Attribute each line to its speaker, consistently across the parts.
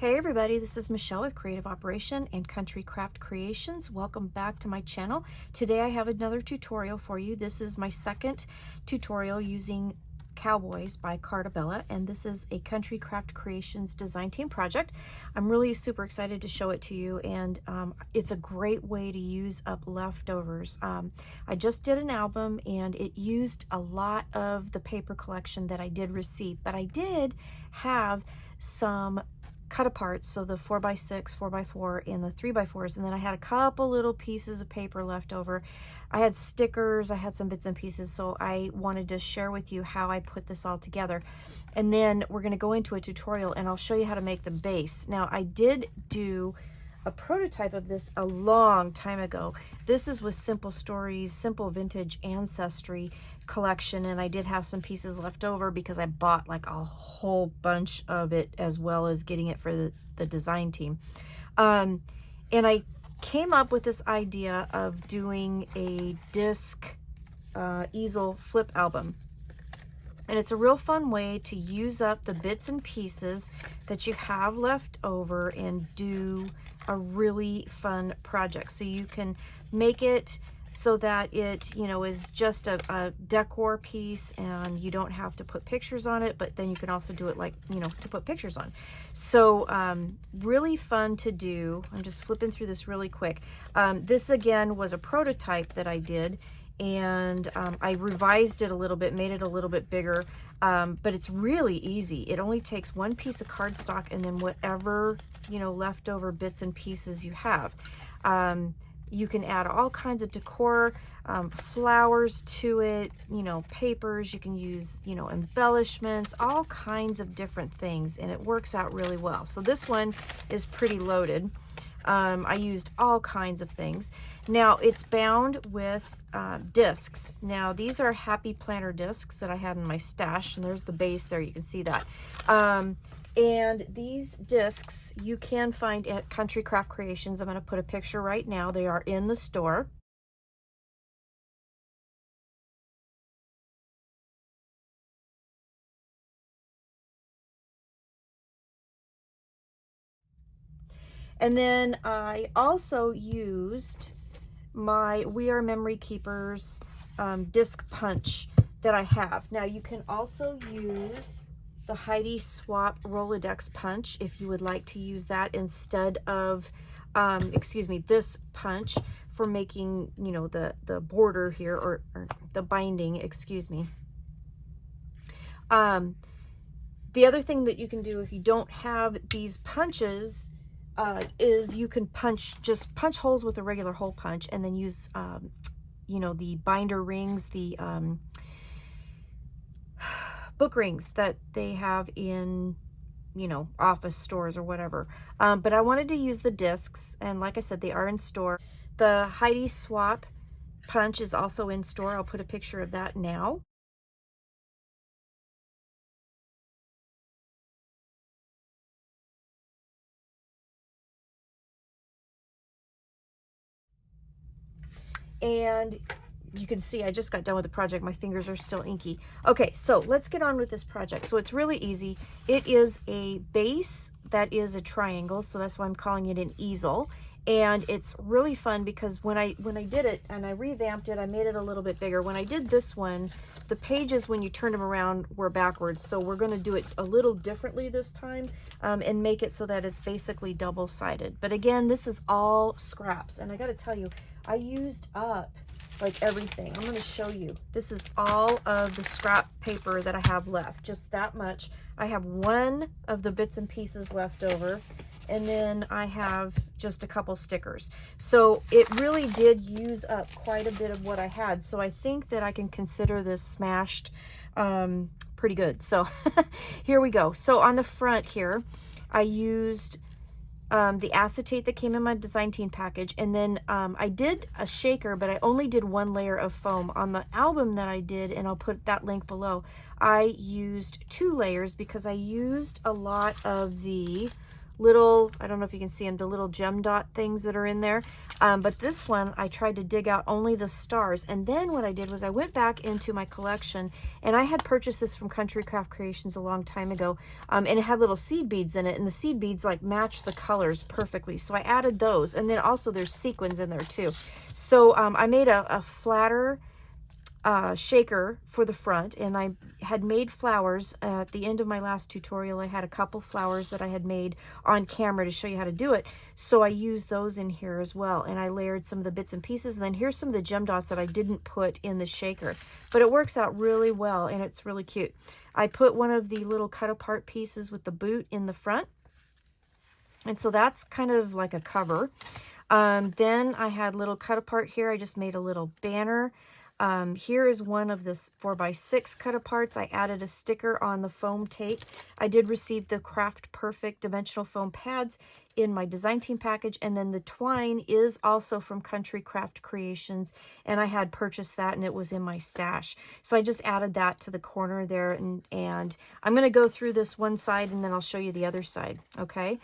Speaker 1: Hey everybody, this is Michelle with Creative Operation and Country Craft Creations. Welcome back to my channel. Today I have another tutorial for you. This is my second tutorial using Cowboys by Carta Bella, and this is a Country Craft Creations design team project. I'm really super excited to show it to you, and it's a great way to use up leftovers. I just did an album and it used a lot of the paper collection that I did receive, but I did have some cut apart, so the 4x6, 4x4, and the 3x4s, and then I had a couple little pieces of paper left over. I had stickers, I had some bits and pieces, so I wanted to share with you how I put this all together. And then we're going to go into a tutorial and I'll show you how to make the base. Now, I did do a prototype of this a long time ago. This is with Simple Stories, Simple Vintage Ancestry collection, and I did have some pieces left over because I bought like a whole bunch of it, as well as getting it for the design team. And I came up with this idea of doing a disc easel flip album. And it's a real fun way to use up the bits and pieces that you have left over and do a really fun project. So you can make it so that it, you know, is just a decor piece and you don't have to put pictures on it, but then you can also do it like, you know, to put pictures on. So really fun to do. I'm just flipping through this really quick. This again was a prototype that I did, and I revised it a little bit, made it a little bit bigger, but it's really easy. It only takes one piece of cardstock and then whatever, you know, leftover bits and pieces you have. You can add all kinds of decor, flowers to it, you know, papers. You can use, you know, embellishments, all kinds of different things, and it works out really well. So this one is pretty loaded. I used all kinds of things. Now it's bound with discs. Now these are Happy Planner discs that I had in my stash, and there's the base there, you can see that. And these discs you can find at Country Craft Creations. I'm going to put a picture right now. They are in the store. And then I also used my We Are Memory Keepers disc punch that I have. Now you can also use the Heidi Swap Rolodex punch if you would like to use that instead of, excuse me, this punch for making, you know, the border here, or the binding, excuse me. The other thing that you can do if you don't have these punches is you can just punch holes with a regular hole punch, and then use, you know, the binder rings, the book rings that they have in, you know, office stores or whatever. But I wanted to use the discs, and like I said, they are in store. The Heidi Swap punch is also in store. I'll put a picture of that now. And you can see I just got done with the project. My fingers are still inky. Okay, so let's get on with this project. So it's really easy. It is a base that is a triangle, so that's why I'm calling it an easel. And it's really fun because when I did it and I revamped it, I made it a little bit bigger. When I did this one, the pages, when you turned them around, were backwards. So we're going to do it a little differently this time, and make it so that it's basically double-sided. But again, this is all scraps, and I got to tell you, I used up like everything. I'm going to show you. This is all of the scrap paper that I have left, just that much. I have one of the bits and pieces left over, and then I have just a couple stickers. So it really did use up quite a bit of what I had. So I think that I can consider this smashed pretty good. So here we go. So on the front here, I used the acetate that came in my design team package, and then I did a shaker, but I only did one layer of foam. On the album that I did, and I'll put that link below, I used 2 layers because I used a lot of the little, I don't know if you can see them, the little gem dot things that are in there. But this one, I tried to dig out only the stars. And then what I did was I went back into my collection, and I had purchased this from Country Craft Creations a long time ago. And it had little seed beads in it, and the seed beads like match the colors perfectly. So I added those. And then also there's sequins in there too. So I made a flatter shaker for the front, and I had made flowers at the end of my last tutorial. I had a couple flowers that I had made on camera to show you how to do it, so I used those in here as well, and I layered some of the bits and pieces. And then here's some of the gem dots that I didn't put in the shaker, but it works out really well and it's really cute. I put one of the little cut apart pieces with the boot in the front, and so that's kind of like a cover. Then I had little cut apart here. I just made a little banner. Here is one of this 4x6 cut aparts. I added a sticker on the foam tape. I did receive the Craft Perfect dimensional foam pads in my design team package, and then the twine is also from Country Craft Creations, and I had purchased that and it was in my stash. So I just added that to the corner there, and I'm going to go through this one side and then I'll show you the other side. Okay.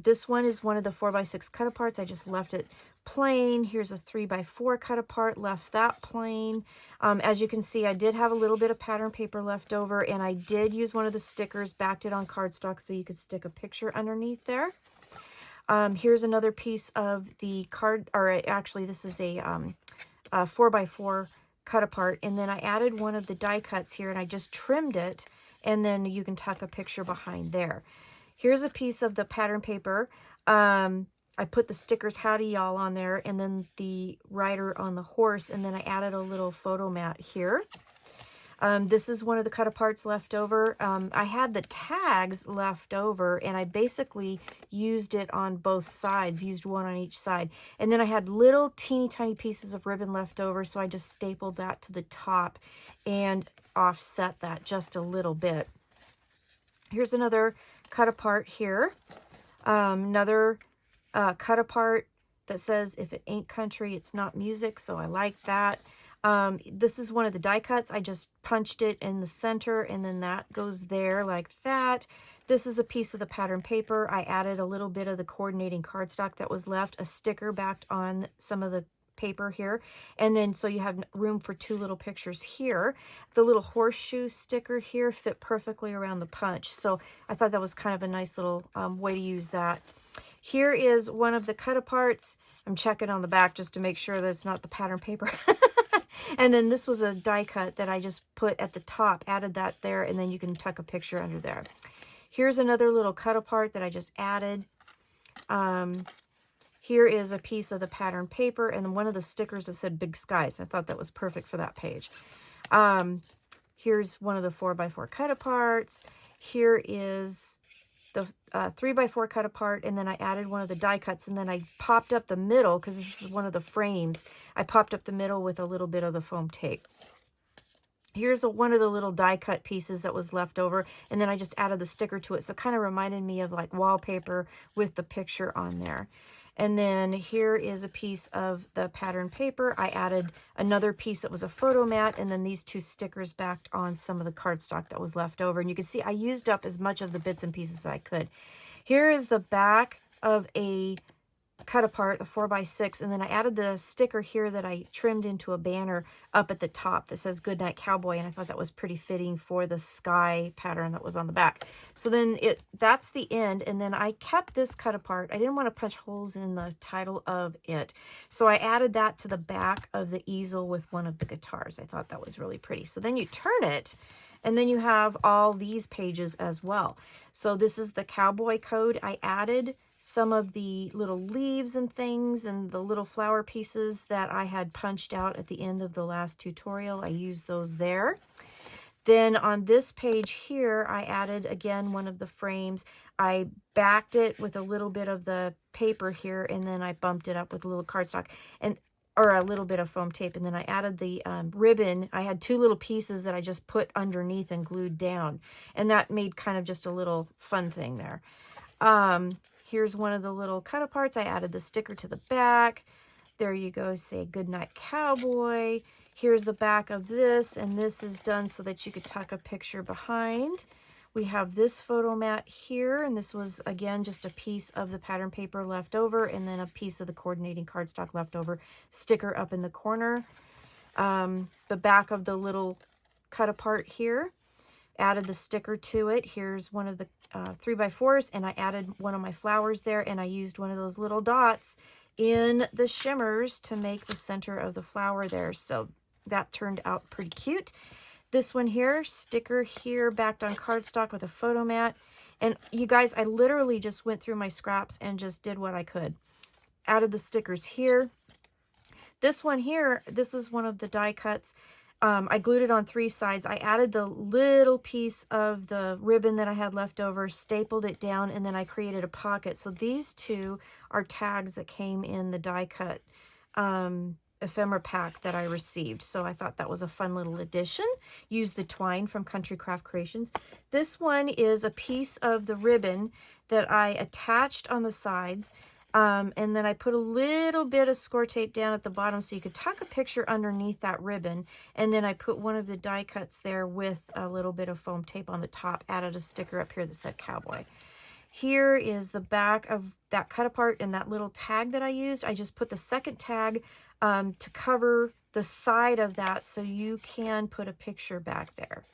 Speaker 1: This one is one of the 4x6 cut aparts. I just left it plain. Here's a 3x4 cut apart, left that plain. As you can see, I did have a little bit of pattern paper left over, and I did use one of the stickers, backed it on cardstock so you could stick a picture underneath there. Here's another piece of the card, or actually this is a 4x4 cut apart, and then I added one of the die cuts here and I just trimmed it, and then you can tuck a picture behind there. Here's a piece of the pattern paper. I put the stickers Howdy Y'all on there, and then the rider on the horse, and then I added a little photo mat here. This is one of the cut aparts left over. I had the tags left over, and I basically used it on both sides, used one on each side. And then I had little teeny tiny pieces of ribbon left over, so I just stapled that to the top and offset that just a little bit. Here's another cut apart here. Another cut apart that says, if it ain't country, it's not music, so I like that. This is one of the die cuts. I just punched it in the center, and then that goes there like that. This is a piece of the pattern paper. I added a little bit of the coordinating cardstock that was left, a sticker backed on some of the paper here, and then so you have room for two little pictures here. The little horseshoe sticker here fit perfectly around the punch, so I thought that was kind of a nice little way to use that. Here is one of the cut aparts. I'm checking on the back just to make sure that it's not the pattern paper. And then this was a die cut that I just put at the top, added that there, and then you can tuck a picture under there. Here's another little cut apart that I just added. Here is a piece of the pattern paper, and then one of the stickers that said Big Skies. I thought that was perfect for that page. Here's one of the 4x4 cut aparts. Here is the 3x4 cut apart, and then I added one of the die cuts, and then I popped up the middle, because this is one of the frames. I popped up the middle with a little bit of the foam tape. Here's one of the little die cut pieces that was left over, and then I just added the sticker to it, so it kind of reminded me of like wallpaper with the picture on there. And then here is a piece of the pattern paper. I added another piece that was a photo mat, and then these two stickers backed on some of the cardstock that was left over. And you can see I used up as much of the bits and pieces as I could. Here is the back of a cut apart, a 4x6, and then I added the sticker here that I trimmed into a banner up at the top that says Goodnight Cowboy, and I thought that was pretty fitting for the sky pattern that was on the back. So then that's the end, and then I kept this cut apart. I didn't want to punch holes in the title of it, so I added that to the back of the easel with one of the guitars. I thought that was really pretty. So then you turn it, and then you have all these pages as well. So this is the cowboy code. I added some of the little leaves and things and the little flower pieces that I had punched out at the end of the last tutorial. I used those there. Then on this page here, I added again one of the frames. I backed it with a little bit of the paper here, and then I bumped it up with a little cardstock or a little bit of foam tape, and then I added the ribbon. I had two little pieces that I just put underneath and glued down, and that made kind of just a little fun thing there. Here's one of the little cut aparts. I added the sticker to the back. There you go, say Goodnight Cowboy. Here's the back of this, and this is done so that you could tuck a picture behind We have this photo mat here, and this was, again, just a piece of the pattern paper left over, and then a piece of the coordinating cardstock left over. Sticker up in the corner. The back of the little cut apart here. Added the sticker to it. Here's one of the 3x4s, and I added one of my flowers there, and I used one of those little dots in the shimmers to make the center of the flower there. So that turned out pretty cute. This one here, sticker here, backed on cardstock with a photo mat. And you guys, I literally just went through my scraps and just did what I could. Added the stickers here. This one here, this is one of the die cuts. I glued it on 3 sides. I added the little piece of the ribbon that I had left over, stapled it down, and then I created a pocket. So these 2 are tags that came in the die cut ephemera pack that I received. So I thought that was a fun little addition. Use the twine from Country Craft Creations. This one is a piece of the ribbon that I attached on the sides. And then I put a little bit of score tape down at the bottom so you could tuck a picture underneath that ribbon. And then I put one of the die cuts there with a little bit of foam tape on the top, added a sticker up here that said Cowboy. Here is the back of that cut apart and that little tag that I used. I just put the second tag to cover the side of that so you can put a picture back there.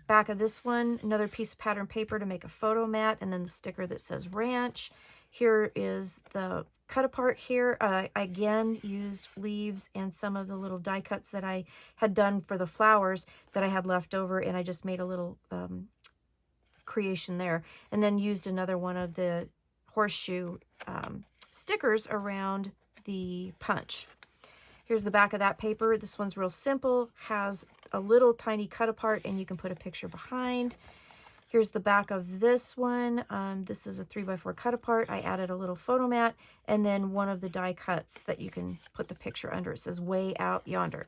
Speaker 1: Back of this one, another piece of pattern paper to make a photo mat, and then the sticker that says Ranch. Here is the cut apart here. I again used leaves and some of the little die cuts that I had done for the flowers that I had left over, and I just made a little creation there. And then used another one of the horseshoe stickers around the punch. Here's the back of that paper. This one's real simple, has a little tiny cut apart, and you can put a picture behind. Here's the back of this one. This is a 3x4 cut apart. I added a little photo mat, and then one of the die cuts that you can put the picture under. It says Way Out Yonder.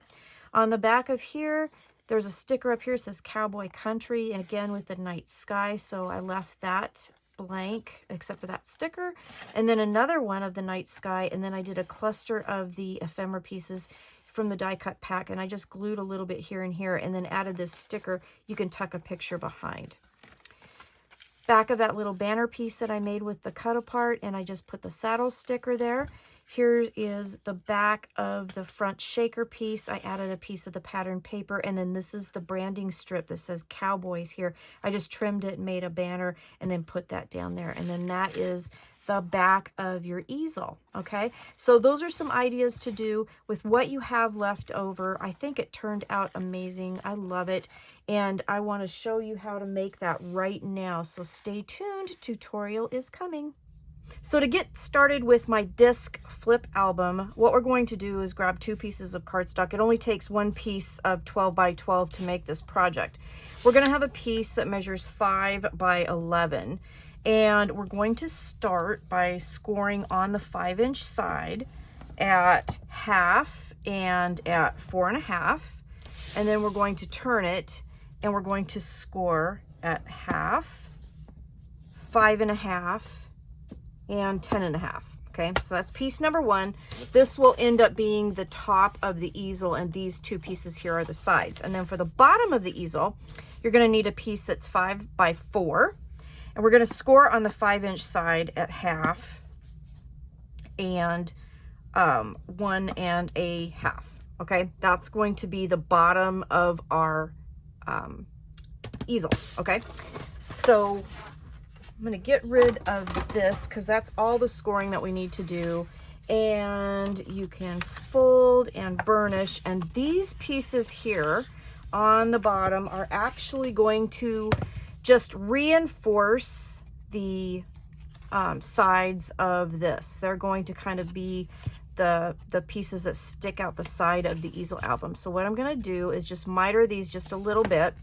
Speaker 1: On the back of here, there's a sticker up here. It says Cowboy Country, and again with the night sky, so I left that blank except for that sticker. And then another one of the night sky, and then I did a cluster of the ephemera pieces from the die cut pack, and I just glued a little bit here and here, and then added this sticker you can tuck a picture behind. Back of that little banner piece that I made with the cut apart, and I just put the saddle sticker there. Here is the back of the front shaker piece. I added a piece of the pattern paper, and then this is the branding strip that says Cowboys here. I just trimmed it and made a banner and then put that down there. And then that is the back of your easel, okay? So those are some ideas to do with what you have left over. I think it turned out amazing. I love it. And I want to show you how to make that right now. So stay tuned. Tutorial is coming. So to get started with my disc flip album, what we're going to do is grab 2 pieces of cardstock. It only takes 1 piece of 12 by 12 to make this project. We're going to have a piece that measures 5 by 11. And we're going to start by scoring on the 5-inch side at half and at 4.5. And then we're going to turn it and we're going to score at half, 5.5, and 10.5. Okay, so that's piece number 1. This will end up being the top of the easel, and these 2 pieces here are the sides. And then for the bottom of the easel, you're going to need a piece that's 5 by 4. And we're going to score on the 5-inch side at half and 1.5. Okay, that's going to be the bottom of our easel. Okay, so I'm going to get rid of this because that's all the scoring that we need to do. And you can fold and burnish. And these pieces here on the bottom are actually going to just reinforce the sides of this. They're going to kind of be the pieces that stick out the side of the easel album. So what I'm going to do is just miter these just a little bit.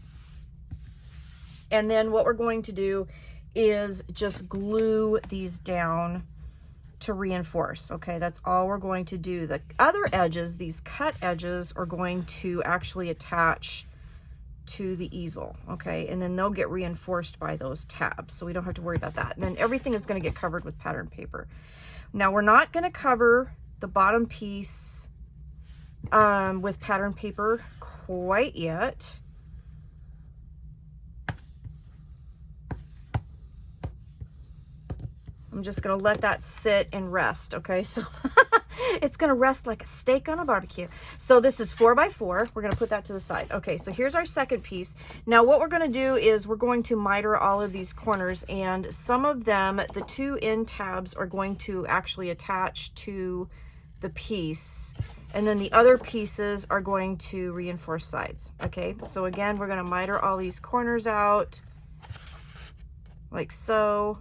Speaker 1: And then what we're going to do is just glue these down to reinforce. Okay, that's all we're going to do. The other edges, these cut edges, are going to actually attach to the easel. Okay, and then they'll get reinforced by those tabs, so we don't have to worry about that. And then everything is going to get covered with pattern paper. Now we're not going to cover the bottom piece with pattern paper quite yet. I'm just going to let that sit and rest, okay? So it's going to rest like a steak on a barbecue. So this is 4x4. We're going to put that to the side. Okay, so here's our second piece. Now what we're going to do is we're going to miter all of these corners, and some of them, the two end tabs are going to actually attach to the piece, and then the other pieces are going to reinforce sides. Okay, so again, we're going to miter all these corners out like so.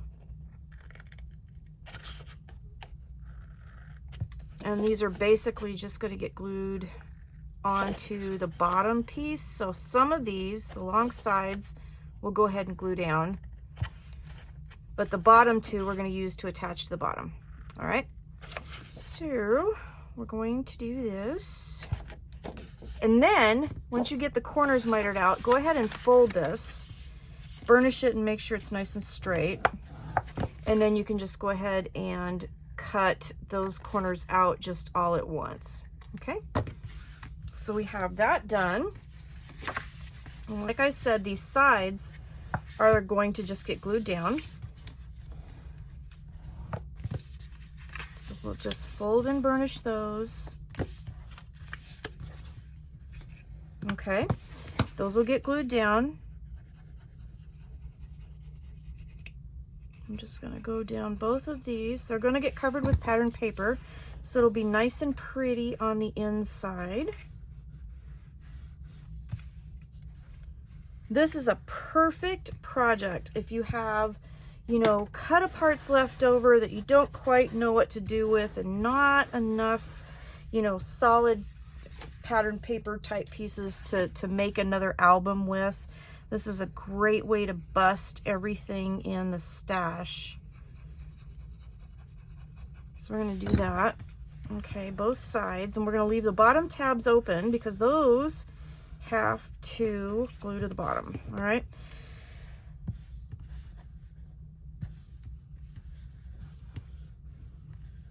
Speaker 1: And these are basically just going to get glued onto the bottom piece. So some of these, the long sides, we'll go ahead and glue down. But the bottom two we're going to use to attach to the bottom. All right. So we're going to do this. And then once you get the corners mitered out, go ahead and fold this. Burnish it and make sure it's nice and straight. And then you can just go ahead and cut those corners out just all at once. Okay, so we have that done. And like I said, these sides are going to just get glued down. So we'll just fold and burnish those. Okay, those will get glued down. I'm just going to go down both of these. They're going to get covered with pattern paper, so it'll be nice and pretty on the inside. This is a perfect project if you have, you know, cut aparts left over that you don't quite know what to do with, and not enough, you know, solid pattern paper type pieces to make another album with. This is a great way to bust everything in the stash. So we're going to do that. Okay, both sides. And we're going to leave the bottom tabs open because those have to glue to the bottom. All right.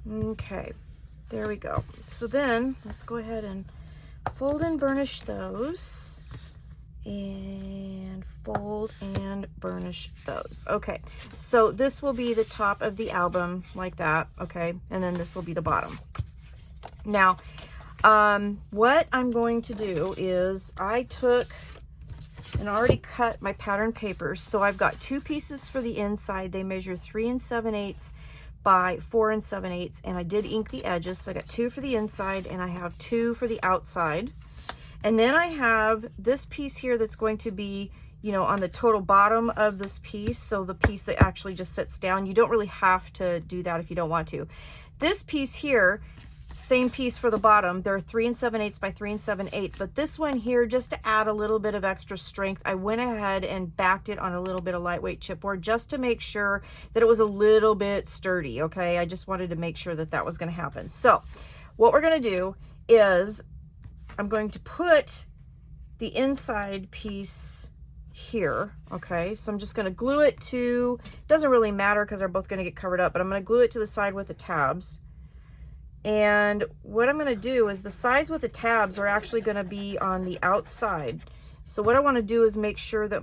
Speaker 1: Okay, there we go. So then let's go ahead and fold and burnish those. And fold and burnish those. Okay, so this will be the top of the album like that. Okay, and then this will be the bottom. Now what I'm going to do is I took and already cut my pattern papers. So I've got two pieces for the inside. They measure 3 7/8 by 4 7/8, and I did ink the edges. So I got 2 for the inside and I have 2 for the outside. And then I have this piece here that's going to be, you know, on the total bottom of this piece. So the piece that actually just sits down. You don't really have to do that if you don't want to. This piece here, same piece for the bottom. They're 3 7/8 by 3 7/8. But this one here, just to add a little bit of extra strength, I went ahead and backed it on a little bit of lightweight chipboard just to make sure that it was a little bit sturdy. Okay, I just wanted to make sure that that was going to happen. So what we're going to do is I'm going to put the inside piece here. Okay, so I'm just going to glue it to, doesn't really matter because they're both going to get covered up, but I'm going to glue it to the side with the tabs. And what I'm going to do is the sides with the tabs are actually going to be on the outside. So what I want to do is make sure that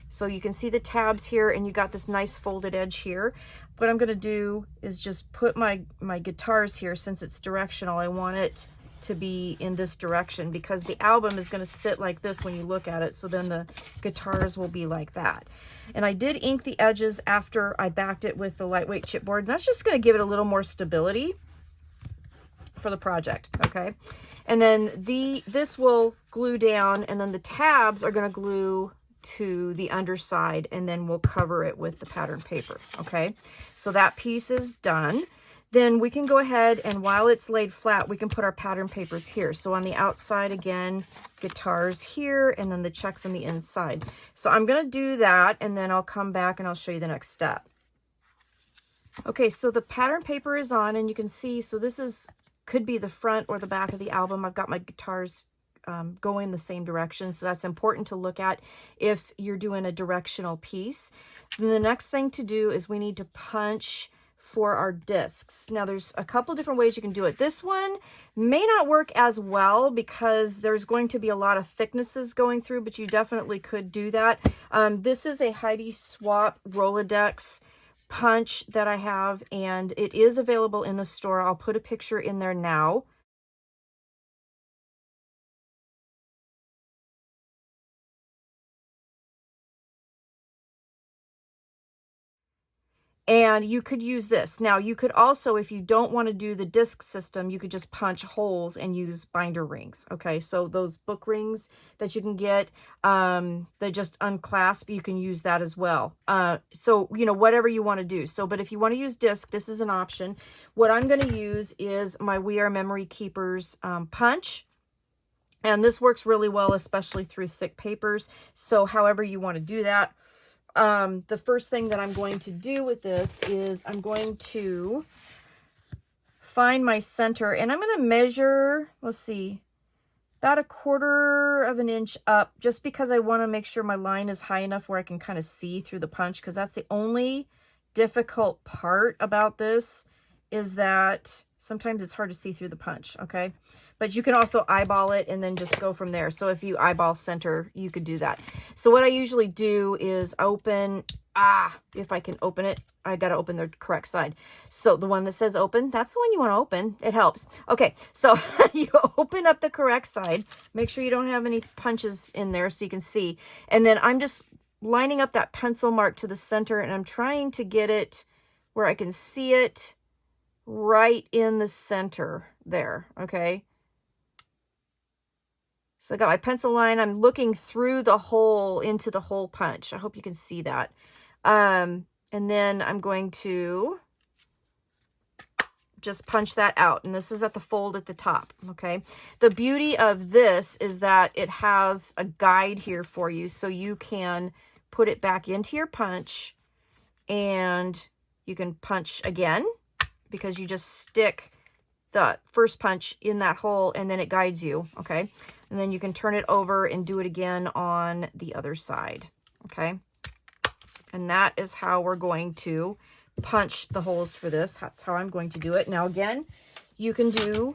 Speaker 1: so you can see the tabs here and you got this nice folded edge here. What I'm going to do is just put my guitars here. Since it's directional, I want it to be in this direction because the album is going to sit like this when you look at it. So then the guitars will be like that. And I did ink the edges after I backed it with the lightweight chipboard. And that's just going to give it a little more stability for the project. Okay. And then this will glue down, and then the tabs are going to glue to the underside, and then we'll cover it with the pattern paper. Okay. So that piece is done. Then we can go ahead and while it's laid flat, we can put our pattern papers here. So on the outside, again, guitars here, and then the checks on the inside. So I'm going to do that, and then I'll come back and I'll show you the next step. Okay, so the pattern paper is on, and you can see, so this could be the front or the back of the album. I've got my guitars going the same direction, so that's important to look at if you're doing a directional piece. Then the next thing to do is we need to punch for our discs. Now there's a couple different ways you can do it. This one may not work as well because there's going to be a lot of thicknesses going through, but you definitely could do that. This is a Heidi Swap Rolodex punch that I have, and it is available in the store. I'll put a picture in there now. And you could use this. Now, you could also, if you don't want to do the disc system, you could just punch holes and use binder rings. Okay, so those book rings that you can get, they just unclasp, you can use that as well. So, you know, whatever you want to do. So, but if you want to use disc, this is an option. What I'm going to use is my We Are Memory Keepers punch. And this works really well, especially through thick papers. So however you want to do that. The first thing that I'm going to do with this is I'm going to find my center, and I'm going to measure, let's see, about 1/4 of an inch up, just because I want to make sure my line is high enough where I can kind of see through the punch, because that's the only difficult part about this, is that sometimes it's hard to see through the punch, okay? But you can also eyeball it and then just go from there. So if you eyeball center, you could do that. So what I usually do is open, if I can open it, I got to open the correct side. So the one that says open, that's the one you want to open. It helps. Okay, so you open up the correct side. Make sure you don't have any punches in there so you can see. And then I'm just lining up that pencil mark to the center, and I'm trying to get it where I can see it right in the center there, okay? So I got my pencil line. I'm looking through the hole into the hole punch. I hope you can see that. And then I'm going to just punch that out. And this is at the fold at the top, okay? The beauty of this is that it has a guide here for you, so you can put it back into your punch, and you can punch again, because you just stick the first punch in that hole, and then it guides you, okay? And then you can turn it over and do it again on the other side, okay? And that is how we're going to punch the holes for this. That's how I'm going to do it. Now, again, you can do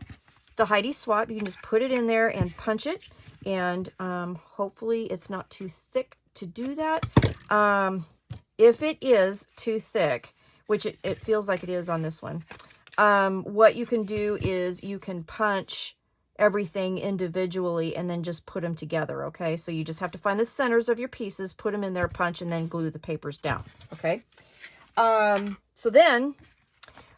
Speaker 1: the Heidi swap. You can just put it in there and punch it, and hopefully it's not too thick to do that. If it is too thick, which it feels like it is on this one, what you can do is you can punch everything individually and then just put them together, okay? So you just have to find the centers of your pieces, put them in there, punch, and then glue the papers down, okay? So then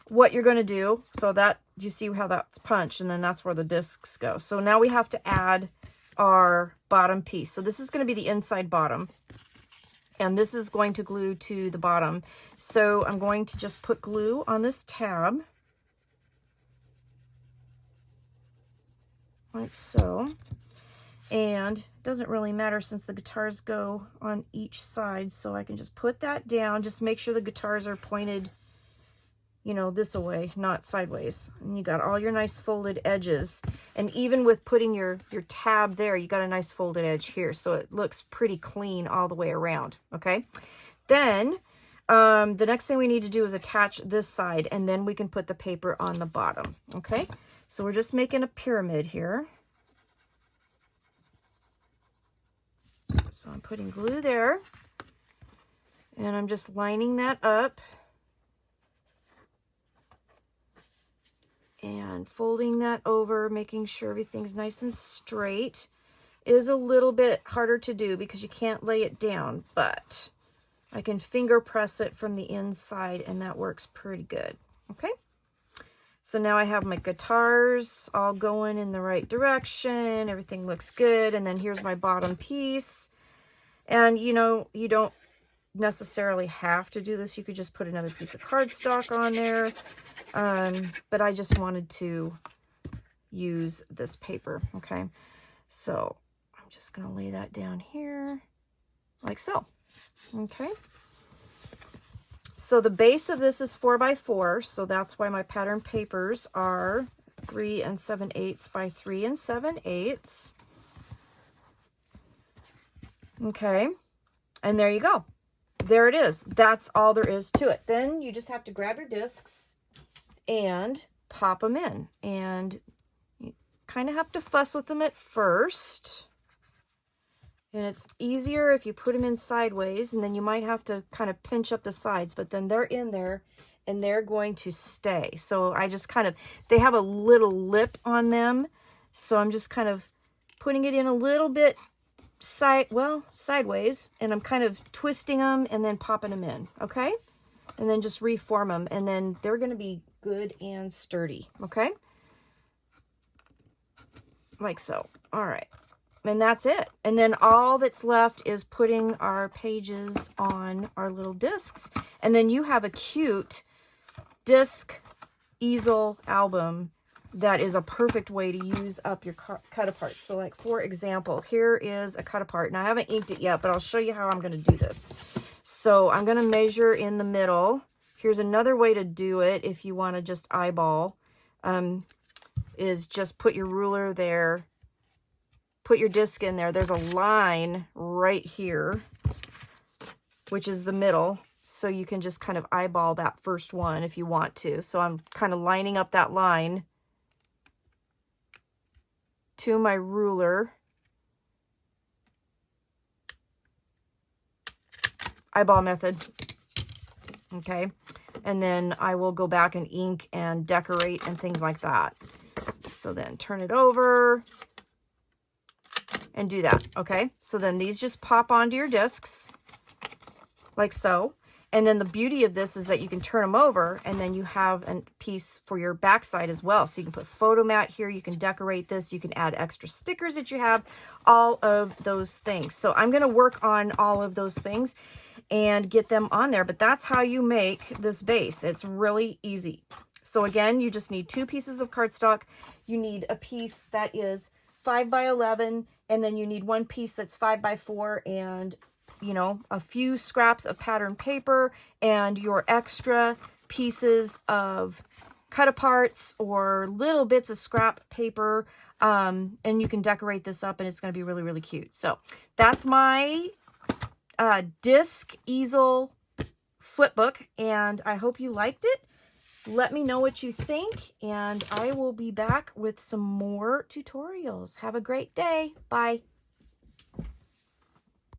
Speaker 1: what you're going to do, so that you see how that's punched, and then that's where the discs go. So now we have to add our bottom piece. So this is going to be the inside bottom, and this is going to glue to the bottom. So I'm going to just put glue on this tab, like so. And it doesn't really matter since the guitars go on each side, so I can just put that down. Just make sure the guitars are pointed, you know, this way, not sideways. And you got all your nice folded edges. And even with putting your tab there, you got a nice folded edge here, so it looks pretty clean all the way around, okay? Then the next thing we need to do is attach this side, and then we can put the paper on the bottom, okay? So we're just making a pyramid here. So I'm putting glue there, and I'm just lining that up and folding that over, making sure everything's nice and straight. It is a little bit harder to do because you can't lay it down, but I can finger press it from the inside, and that works pretty good, okay? So now I have my guitars all going in the right direction. Everything looks good. And then here's my bottom piece. And, you know, you don't necessarily have to do this. You could just put another piece of cardstock on there. But I just wanted to use this paper, okay? So I'm just going to lay that down here like so, okay? So the base of this is 4x4, so that's why my pattern papers are 3 7/8 by 3 7/8. Okay, and there you go. There it is. That's all there is to it. Then you just have to grab your discs and pop them in. And you kind of have to fuss with them at first. And it's easier if you put them in sideways, and then you might have to kind of pinch up the sides, but then they're in there and they're going to stay. So I just kind of, they have a little lip on them. So I'm just kind of putting it in a little bit sideways, and I'm kind of twisting them and then popping them in, okay? And then just reform them, and then they're going to be good and sturdy, okay? Like so. All right. And that's it. And then all that's left is putting our pages on our little discs. And then you have a cute disc easel album that is a perfect way to use up your cut apart. So like, for example, here is a cut apart. Now I haven't inked it yet, but I'll show you how I'm going to do this. So I'm going to measure in the middle. Here's another way to do it if you want to just eyeball, is just put your ruler there. Put your disc in there. There's a line right here, which is the middle. So you can just kind of eyeball that first one if you want to. So I'm kind of lining up that line to my ruler. Eyeball method. Okay. And then I will go back and ink and decorate and things like that. So then turn it over and do that, okay? So then these just pop onto your discs, like so. And then the beauty of this is that you can turn them over, and then you have a piece for your backside as well. So you can put photo mat here, you can decorate this, you can add extra stickers that you have, all of those things. So I'm gonna work on all of those things and get them on there, but that's how you make this base. It's really easy. So again, you just need 2 pieces of cardstock. You need a piece that is 5 by 11, and then you need 1 piece that's 5 by 4, and you know, a few scraps of pattern paper and your extra pieces of cut aparts or little bits of scrap paper, and you can decorate this up and it's going to be really, really cute. So that's my disc easel flipbook, and I hope you liked it. Let me know what you think, and I will be back with some more tutorials. Have a great day. Bye.